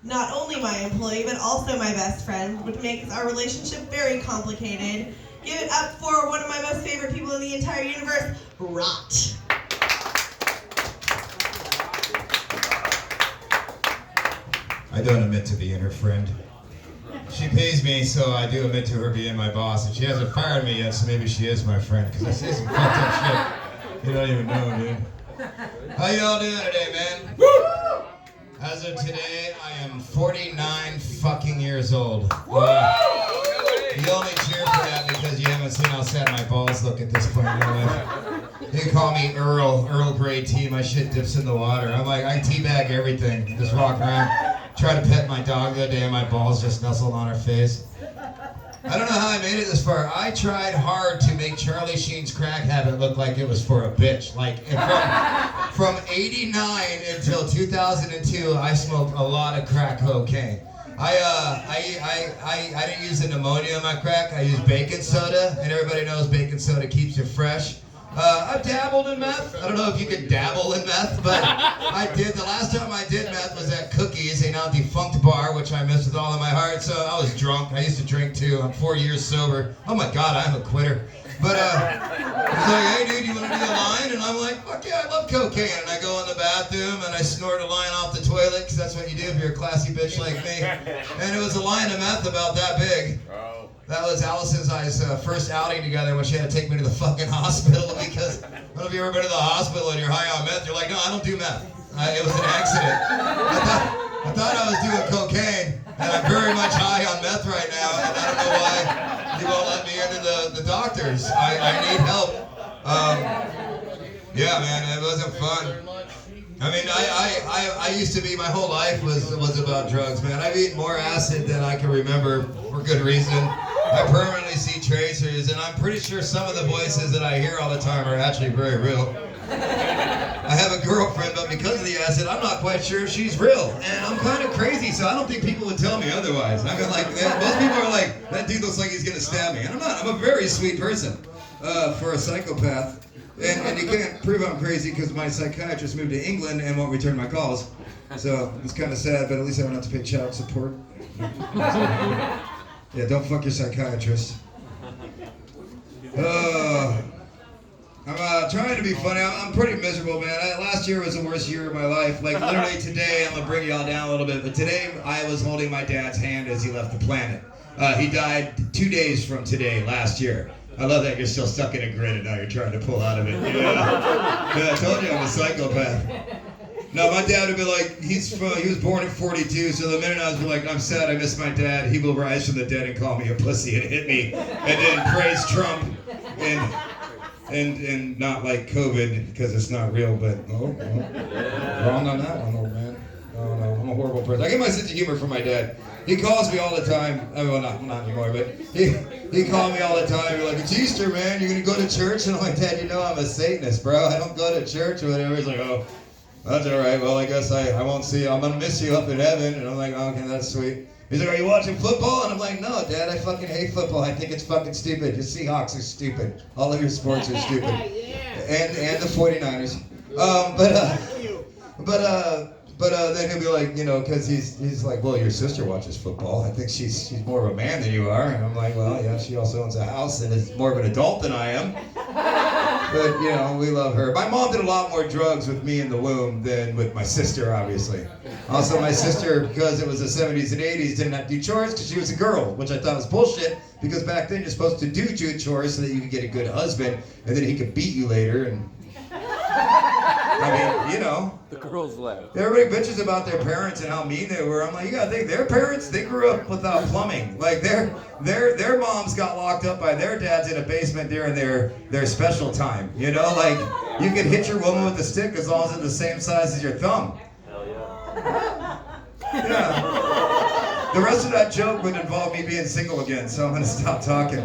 not only my employee, but also my best friend, which makes our relationship very complicated. Give it up for one of my most favorite people in the entire universe, Rot. I don't admit to being her friend. She pays me, so I do admit to her being my boss. And she hasn't fired me yet, so maybe she is my friend, because I say some fucked up shit. You don't even know, dude. How y'all doing today, man? Woo! As of today, I am 49 fucking years old. You only cheer for that because you haven't seen how sad my balls look at this point in my life. You can call me Earl Grey tea. My shit dips in the water. I'm like, I teabag everything. Just walk around. Try to pet my dog the other day and my balls just nestled on her face. I don't know how I made it this far. I tried hard to make Charlie Sheen's crack habit look like it was for a bitch. Like, from 89 until 2002, I smoked a lot of crack cocaine. I didn't use the pneumonia in my crack. I used baking soda, and everybody knows baking soda keeps you fresh. I've dabbled in meth. I don't know if you could dabble in meth, but I did. The last time I did meth was at Cookies, a now defunct bar, which I miss with all of my heart. So I was drunk. I used to drink too. I'm 4 years sober. Oh my God, I'm a quitter. But he's like, hey dude, you want to do a line? And I'm like, fuck yeah, I love cocaine. And I go in the bathroom and I snort a line off the toilet, because that's what you do if you're a classy bitch like me. And it was a line of meth about that big. That was Allison's first outing together when she had to take me to the fucking hospital, because I don't know if you've ever been to the hospital and you're high on meth. You're like, no, I don't do meth. It was an accident. I thought I was doing cocaine, and I'm very much high on meth right now, and I don't know why you won't let me into the doctors. I need help. Yeah, man, it wasn't fun. I mean, I used to be, my whole life was about drugs, man. I've eaten more acid than I can remember, for good reason. I permanently see tracers, and I'm pretty sure some of the voices that I hear all the time are actually very real. I have a girlfriend, but because of the acid, I'm not quite sure if she's real. And I'm kind of crazy, so I don't think people would tell me otherwise. I'm like, most people are like, that dude looks like he's gonna stab me. And I'm not, I'm a very sweet person for a psychopath. And you can't prove I'm crazy because my psychiatrist moved to England and won't return my calls. So it's kind of sad, but at least I don't have to pay child support. Yeah, don't fuck your psychiatrist. I'm trying to be funny. I'm pretty miserable, man. Last year was the worst year of my life. Like, literally today, I'm gonna bring y'all down a little bit, but today I was holding my dad's hand as he left the planet. He died 2 days from today, last year. I love that you're still stuck in a grid and now you're trying to pull out of it. Yeah, I told you I'm a psychopath. No, my dad would be like, he was born at 42, so the minute I was like, I'm sad, I miss my dad, he will rise from the dead and call me a pussy and hit me, and then praise Trump, and not like COVID, because it's not real, but, wrong on that one, old man. Oh no, I'm a horrible person. I get my sense of humor from my dad. He calls me all the time. Well, not anymore, but he called me all the time. He's like, it's Easter, man. You're going to go to church? And I'm like, Dad, you know I'm a Satanist, bro. I don't go to church or whatever. He's like, oh, that's all right. Well, I guess I won't see you. I'm going to miss you up in heaven. And I'm like, oh, okay, that's sweet. He's like, are you watching football? And I'm like, no, Dad, I fucking hate football. I think it's fucking stupid. Your Seahawks are stupid. All of your sports are stupid. And the 49ers. But then he'll be like, you know, because he's like, well, your sister watches football. I think she's more of a man than you are. And I'm like, well, yeah, she also owns a house and is more of an adult than I am. But, you know, we love her. My mom did a lot more drugs with me in the womb than with my sister, obviously. Also, my sister, because it was the 70s and 80s, didn't have to do chores because she was a girl, which I thought was bullshit, because back then you're supposed to do chores so that you could get a good husband, and then he could beat you later. And I mean, you know. The girls left. Everybody bitches about their parents and how mean they were. I'm like, you gotta think, their parents, they grew up without plumbing. Like, their moms got locked up by their dads in a basement during their special time. You know, like, you could hit your woman with a stick as long as it's the same size as your thumb. Hell yeah. Yeah. The rest of that joke would involve me being single again, so I'm gonna stop talking.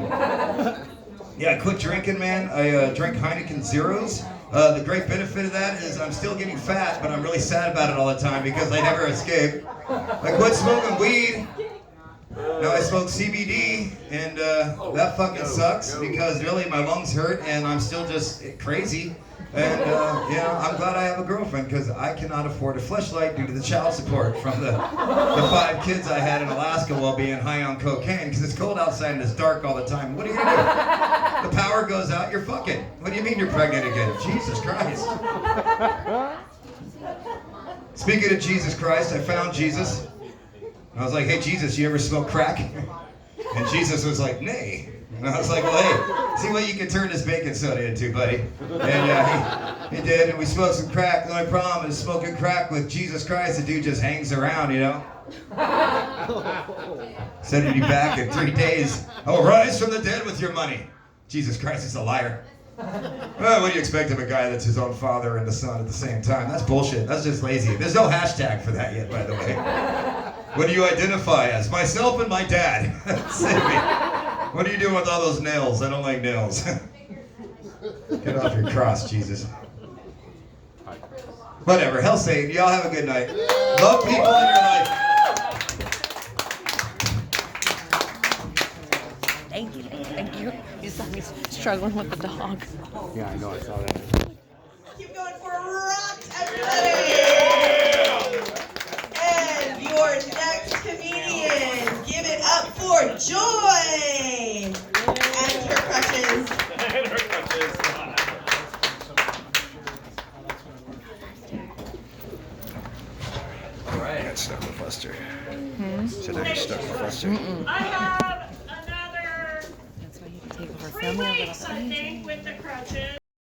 Yeah, I quit drinking, man. I drink Heineken Zeros. The great benefit of that is I'm still getting fat, but I'm really sad about it all the time because I never escape. I quit smoking weed. Now I smoke CBD, and that fucking sucks because really my lungs hurt and I'm still just crazy. And I'm glad I have a girlfriend because I cannot afford a fleshlight due to the child support from the 5 kids I had in Alaska while being high on cocaine because it's cold outside and it's dark all the time. What are you gonna do? The power goes out, you're fucking. What do you mean you're pregnant again? Jesus Christ. Speaking of Jesus Christ, I found Jesus. I was like, hey Jesus, you ever smoke crack? And Jesus was like, nay. And I was like, well, hey, see what you can turn this baking soda into, buddy. And he did, and we smoked some crack. The only problem is smoking crack with Jesus Christ, the dude just hangs around, you know? Said he'd be back in 3 days. I'll rise from the dead with your money. Jesus Christ is a liar. Well, what do you expect of a guy that's his own father and the son at the same time? That's bullshit. That's just lazy. There's no hashtag for that yet, by the way. What do you identify as? Myself and my dad. Save me. What are you doing with all those nails? I don't like nails. Get off your cross, Jesus. Whatever. Hell Satan. Y'all have a good night. Love people in your life. Thank you. Thank you. He's struggling with the dog. Yeah, I know. I saw that. Keep going for rocks, everybody! And your next comedian, give it up for Joy! And her crutches. I got stuck with Buster. Said I got stuck with Buster. I have another That's why you take over 3 filming a weeks, little. I think, with the crutches.